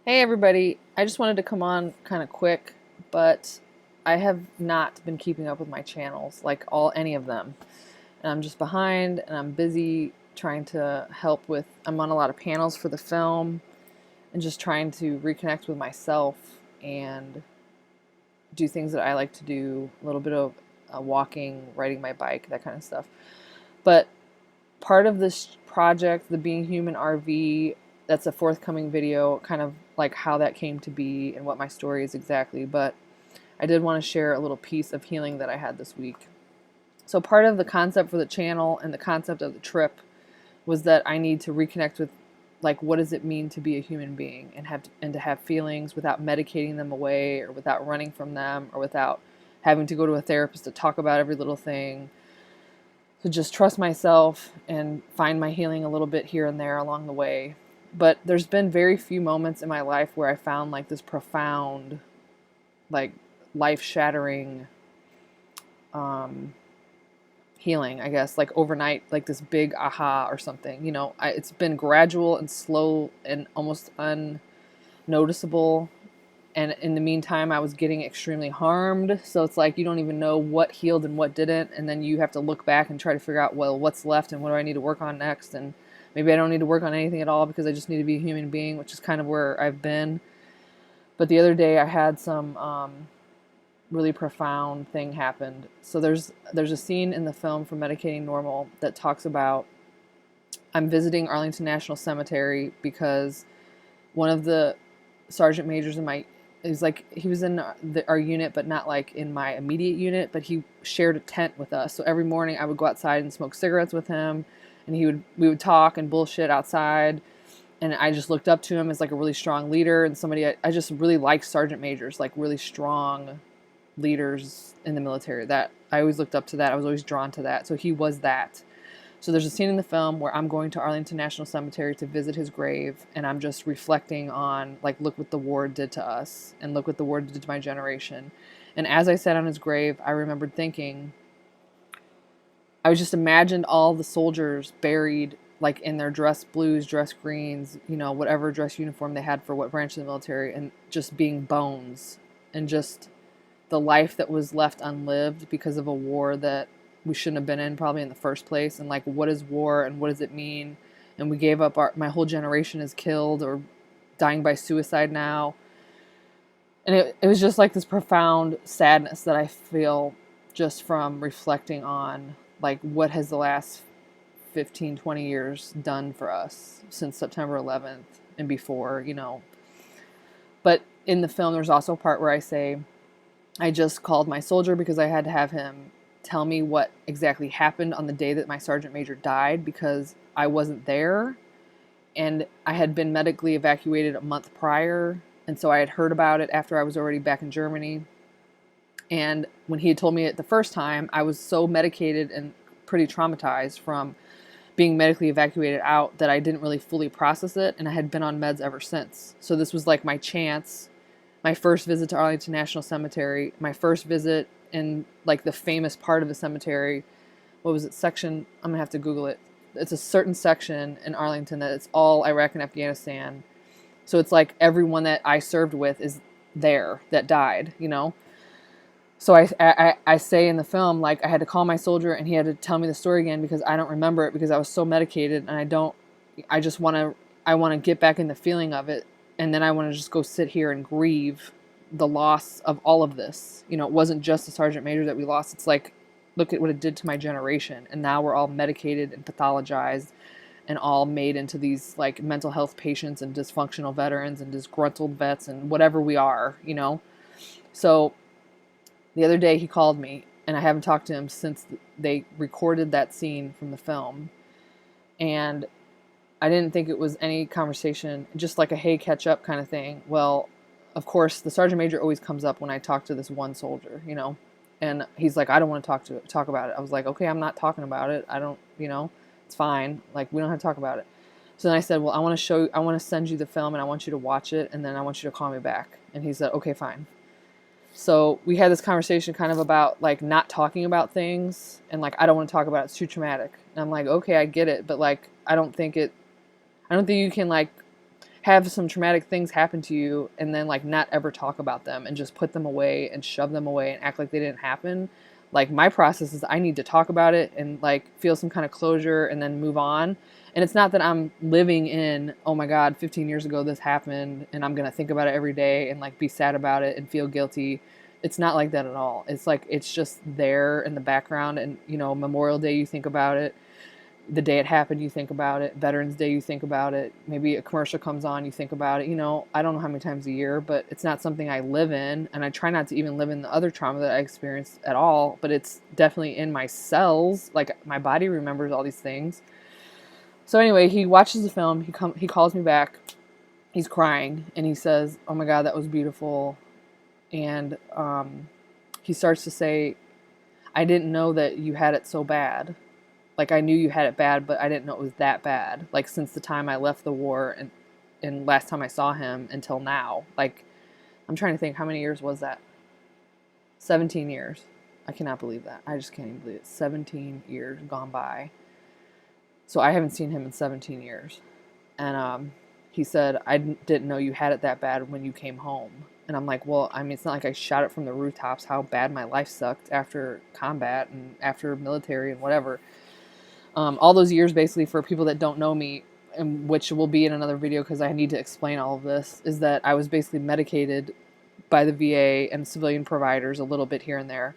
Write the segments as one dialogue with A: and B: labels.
A: Hey everybody, I just wanted to come on kind of quick, but I have not been keeping up with my channels, like any of them. And I'm just behind and I'm busy trying to help with, I'm on a lot of panels for the film and just trying to reconnect with myself and do things that I like to do, a little bit of walking, riding my bike, that kind of stuff. But part of this project, the Being Human RV, that's a forthcoming video, kind of like how that came to be and what my story is exactly. But I did want to share a little piece of healing that I had this week. So part of the concept for the channel and the concept of the trip was that I need to reconnect with, like, what does it mean to be a human being and to have feelings without medicating them away or without running from them or without having to go to a therapist to talk about every little thing. To just trust myself and find my healing a little bit here and there along the way. But there's been very few moments in my life where I found like this profound, like life-shattering healing, I guess, like overnight, like this big aha or something. It's been gradual and slow and almost unnoticeable. And in the meantime, I was getting extremely harmed. So it's like you don't even know what healed and what didn't. And then you have to look back and try to figure out, well, what's left and what do I need to work on next? And maybe I don't need to work on anything at all because I just need to be a human being, which is kind of where I've been. But the other day I had some really profound thing happened. So there's a scene in the film from Medicating Normal that talks about I'm visiting Arlington National Cemetery because one of the sergeant majors in my he was in our unit, but not like in my immediate unit, but he shared a tent with us. So every morning I would go outside and smoke cigarettes with him, and we would talk and bullshit outside. And I just looked up to him as like a really strong leader and somebody I just really liked sergeant majors, like really strong leaders in the military. That I always looked up to that. I was always drawn to that. So he was that. So there's a scene in the film where I'm going to Arlington National Cemetery to visit his grave, and I'm just reflecting on, like, look what the war did to us, and look what the war did to my generation. And as I sat on his grave, I remembered thinking, I just imagined all the soldiers buried, like, in their dress blues, dress greens, whatever dress uniform they had for what branch of the military, and just being bones, and just the life that was left unlived because of a war that we shouldn't have been in probably in the first place. And like, what is war and what does it mean? And we gave up my whole generation is killed or dying by suicide now. And it was just like this profound sadness that I feel just from reflecting on like what has the last 15, 20 years done for us since September 11th and before. But in the film, there's also a part where I say, I just called my soldier because I had to have him tell me what exactly happened on the day that my sergeant major died because I wasn't there and I had been medically evacuated a month prior, and so I had heard about it after I was already back in Germany. And when he had told me it the first time, I was so medicated and pretty traumatized from being medically evacuated out that I didn't really fully process it, and I had been on meds ever since. So this was like my chance, my first visit to Arlington National Cemetery, my first visit in like the famous part of the cemetery. What was it? Section, I'm gonna have to Google it. It's a certain section in Arlington that it's all Iraq and Afghanistan. So it's like everyone that I served with is there that died. So I say in the film, like, I had to call my soldier and he had to tell me the story again because I don't remember it because I was so medicated, and I want to get back in the feeling of it, and then I want to just go sit here and grieve the loss of all of this. It wasn't just the sergeant major that we lost. It's like, look at what it did to my generation, and now we're all medicated and pathologized and all made into these like mental health patients and dysfunctional veterans and disgruntled vets and whatever we are. So the other day he called me, and I haven't talked to him since they recorded that scene from the film. And I didn't think it was any conversation, just like a hey, catch up kind of thing. Well, of course, the sergeant major always comes up when I talk to this one soldier. And he's like, I don't want to talk about it. I was like, okay, I'm not talking about it. I don't, it's fine. Like, we don't have to talk about it. So then I said, well, I want to send you the film and I want you to watch it, and then I want you to call me back. And he said, okay, fine. So we had this conversation kind of about like not talking about things, and like, I don't want to talk about it. It's too traumatic. And I'm like, okay, I get it. But like, I don't think you can like have some traumatic things happen to you and then like not ever talk about them and just put them away and shove them away and act like they didn't happen. Like my process is I need to talk about it and like feel some kind of closure and then move on. And it's not that I'm living in, oh my God, 15 years ago this happened and I'm going to think about it every day and like be sad about it and feel guilty. It's not like that at all. It's like it's just there in the background, and you know, Memorial Day you think about it, the day it happened you think about it, Veterans Day you think about it, maybe a commercial comes on you think about it. You know, I don't know how many times a year, but it's not something I live in, and I try not to even live in the other trauma that I experienced at all, but it's definitely in my cells. Like my body remembers all these things. So anyway, he watches the film, he calls me back, he's crying, and he says, oh my God, that was beautiful. And he starts to say, I didn't know that you had it so bad. Like I knew you had it bad, but I didn't know it was that bad. Like since the time I left the war and last time I saw him until now. Like I'm trying to think, how many years was that? 17 years. I cannot believe that. I just can't even believe it. 17 years gone by. So I haven't seen him in 17 years. And he said, I didn't know you had it that bad when you came home. And I'm like, well, I mean, it's not like I shot it from the rooftops how bad my life sucked after combat and after military and whatever. All those years, basically, for people that don't know me, and which will be in another video because I need to explain all of this, is that I was basically medicated by the VA and civilian providers a little bit here and there.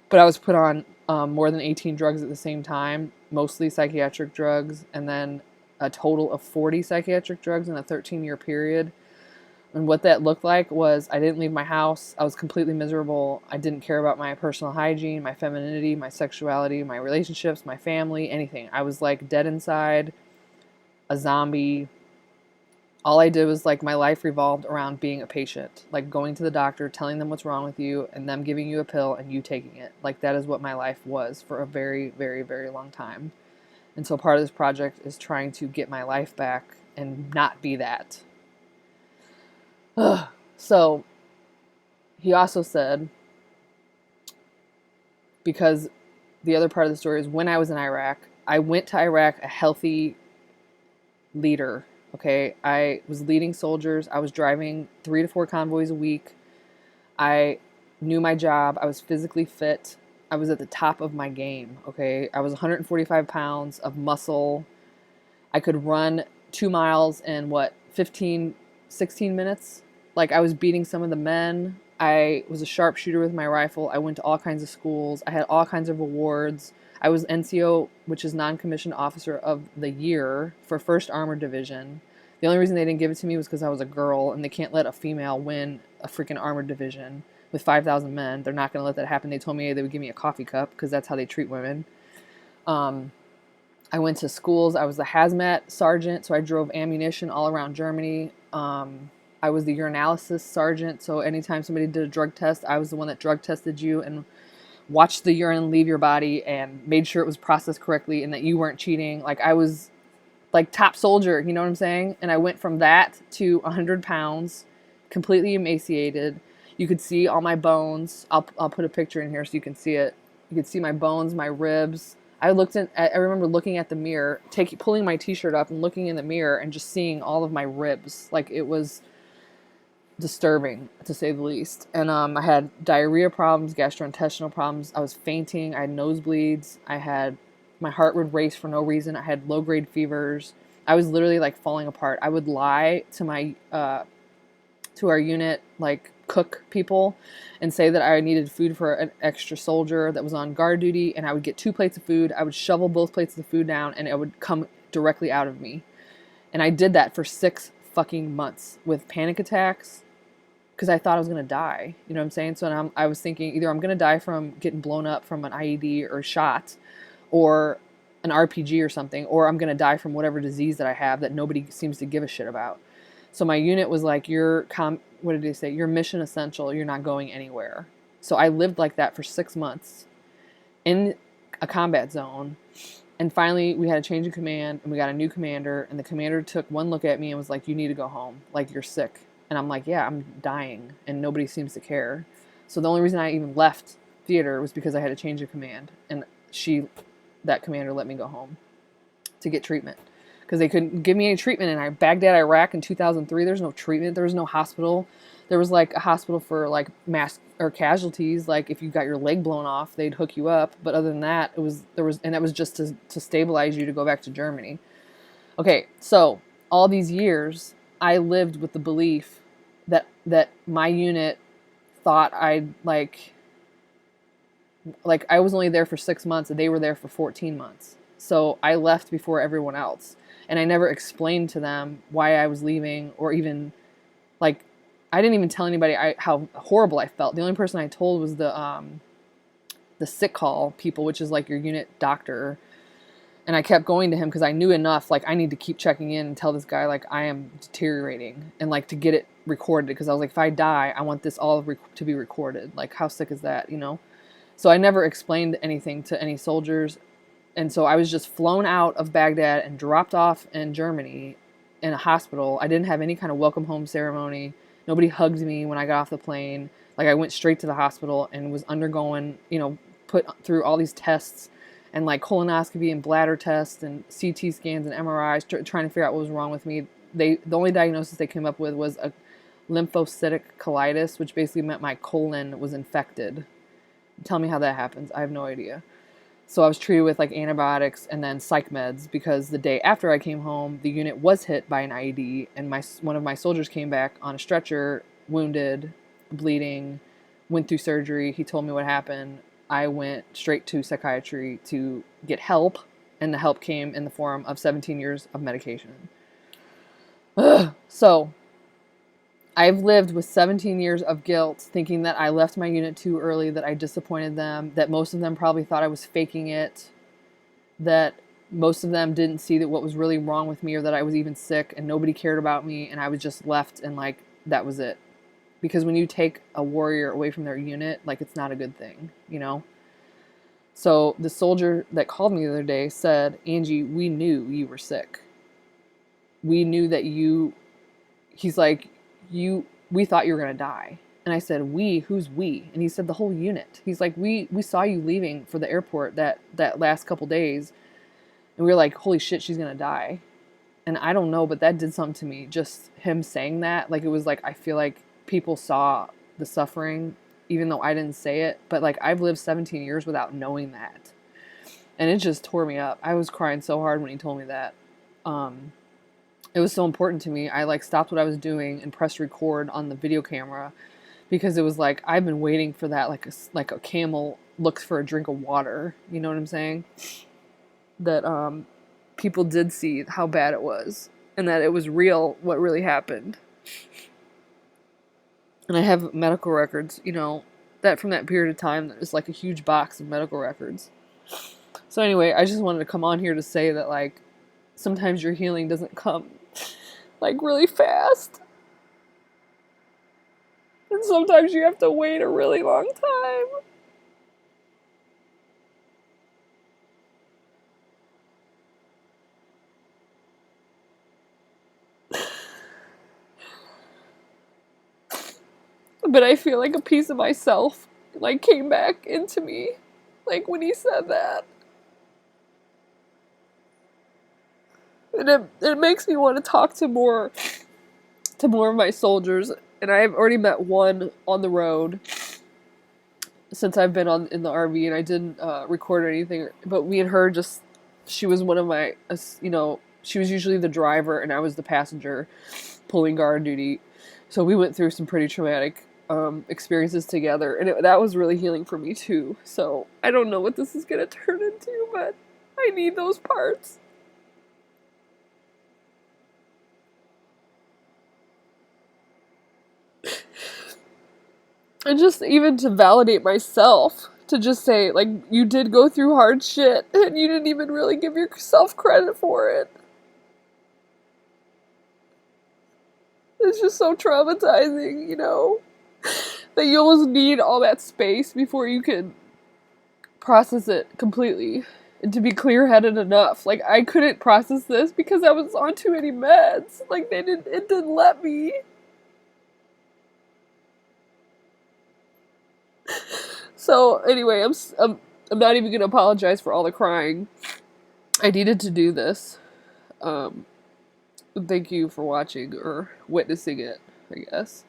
A: But I was put on more than 18 drugs at the same time, mostly psychiatric drugs, and then a total of 40 psychiatric drugs in a 13-year period. And what that looked like was I didn't leave my house. I was completely miserable. I didn't care about my personal hygiene, my femininity, my sexuality, my relationships, my family, anything. I was like dead inside, a zombie. All I did was like my life revolved around being a patient, like going to the doctor, telling them what's wrong with you, and them giving you a pill and you taking it. Like that is what my life was for a very, very, very long time. And so part of this project is trying to get my life back and not be that. So he also said, because the other part of the story is when I was in Iraq, I went to Iraq a healthy leader. Okay. I was leading soldiers. I was driving 3 to 4 convoys a week. I knew my job. I was physically fit. I was at the top of my game. Okay. I was 145 pounds of muscle. I could run 2 miles in 16 minutes. Like I was beating some of the men. I was a sharpshooter with my rifle. I went to all kinds of schools. I had all kinds of awards. I was NCO, which is Non-Commissioned Officer of the Year for 1st Armored Division. The only reason they didn't give it to me was because I was a girl, and they can't let a female win a freaking armored division with 5,000 men. They're not going to let that happen. They told me they would give me a coffee cup because that's how they treat women. I went to schools. I was the hazmat sergeant, so I drove ammunition all around Germany. I was the urinalysis sergeant, so anytime somebody did a drug test, I was the one that drug tested you and watched the urine leave your body and made sure it was processed correctly and that you weren't cheating. Like I was like top soldier, you know what I'm saying? And I went from that to 100 pounds, completely emaciated. You could see all my bones. I'll put a picture in here so you can see it. You could see my bones, my ribs. I remember looking at the mirror, pulling my t-shirt up and looking in the mirror and just seeing all of my ribs. Like it was disturbing, to say the least. And I had diarrhea problems, gastrointestinal problems. I was fainting. I had nosebleeds. My heart would race for no reason. I had low-grade fevers. I was literally like falling apart. I would lie to my to our unit like cook people and say that I needed food for an extra soldier that was on guard duty, and I would get 2 plates of food. I would shovel both plates of the food down and it would come directly out of me. And I did that for 6 fucking months with panic attacks because I thought I was going to die. You know what I'm saying? So I was thinking either I'm going to die from getting blown up from an IED or shot or an RPG or something, or I'm going to die from whatever disease that I have that nobody seems to give a shit about. So my unit was like, what did they say? You're mission essential. You're not going anywhere. So I lived like that for 6 months in a combat zone. And finally we had a change of command and we got a new commander, and the commander took one look at me and was like, you need to go home. Like you're sick. And I'm like, yeah, I'm dying and nobody seems to care. So the only reason I even left theater was because I had a change of command, and that commander let me go home to get treatment because they couldn't give me any treatment. And Baghdad, Iraq in 2003, there's no treatment. There was no hospital. There was like a hospital for like mass or casualties. Like if you got your leg blown off, they'd hook you up. But other than that, and that was just to stabilize you to go back to Germany. Okay, so all these years, I lived with the belief that my unit thought I'd like I was only there for 6 months and they were there for 14 months. So I left before everyone else. And I never explained to them why I was leaving, or even like I didn't even tell anybody how horrible I felt. The only person I told was the sick call people, which is like your unit doctor. And I kept going to him because I knew enough, like I need to keep checking in and tell this guy like I am deteriorating, and like to get it recorded, because I was like, if I die, I want this all to be recorded. Like how sick is that, you know? So I never explained anything to any soldiers. And so I was just flown out of Baghdad and dropped off in Germany in a hospital. I didn't have any kind of welcome home ceremony. Nobody hugged me when I got off the plane. Like I went straight to the hospital and was undergoing, put through all these tests and like colonoscopy and bladder tests and CT scans and MRIs, trying to figure out what was wrong with me. The only diagnosis they came up with was a lymphocytic colitis, which basically meant my colon was infected. Tell me how that happens. I have no idea. So I was treated with like antibiotics and then psych meds, because the day after I came home, the unit was hit by an IED, and one of my soldiers came back on a stretcher, wounded, bleeding, went through surgery. He told me what happened. I went straight to psychiatry to get help, and the help came in the form of 17 years of medication. So I've lived with 17 years of guilt, thinking that I left my unit too early, that I disappointed them, that most of them probably thought I was faking it, that most of them didn't see that what was really wrong with me, or that I was even sick and nobody cared about me, and I was just left and like that was it. Because when you take a warrior away from their unit, like it's not a good thing, you know? So the soldier that called me the other day said, Angie, we knew you were sick. We knew that he's like, we thought you were going to die. And I said, who's we? And he said, the whole unit. He's like, we saw you leaving for the airport that last couple days. And we were like, holy shit, she's going to die. And I don't know, but that did something to me. Just him saying that, like, it was like, I feel like people saw the suffering, even though I didn't say it. But like, I've lived 17 years without knowing that. And it just tore me up. I was crying so hard when he told me that. It was so important to me. I like stopped what I was doing and pressed record on the video camera, because it was like, I've been waiting for that, like a camel looks for a drink of water. You know what I'm saying? That people did see how bad it was, and that it was real, what really happened. And I have medical records, that from that period of time, that is like a huge box of medical records. So anyway, I just wanted to come on here to say that like sometimes your healing doesn't come like really fast. And sometimes you have to wait a really long time. But I feel like a piece of myself like came back into me, like when he said that. And it makes me want to talk to more of my soldiers. And I've already met one on the road since I've been in the RV, and I didn't record anything. But me and her she was one of my, she was usually the driver and I was the passenger pulling guard duty. So we went through some pretty traumatic experiences together, and that was really healing for me too. So I don't know what this is going to turn into, but I need those parts. And just even to validate myself, to just say, like, you did go through hard shit, and you didn't even really give yourself credit for it. It's just so traumatizing, that you almost need all that space before you can process it completely. And to be clear-headed enough. Like, I couldn't process this because I was on too many meds. Like, it didn't let me. So anyway, I'm not even gonna apologize for all the crying. I needed to do this. Um, thank you for watching or witnessing it, I guess.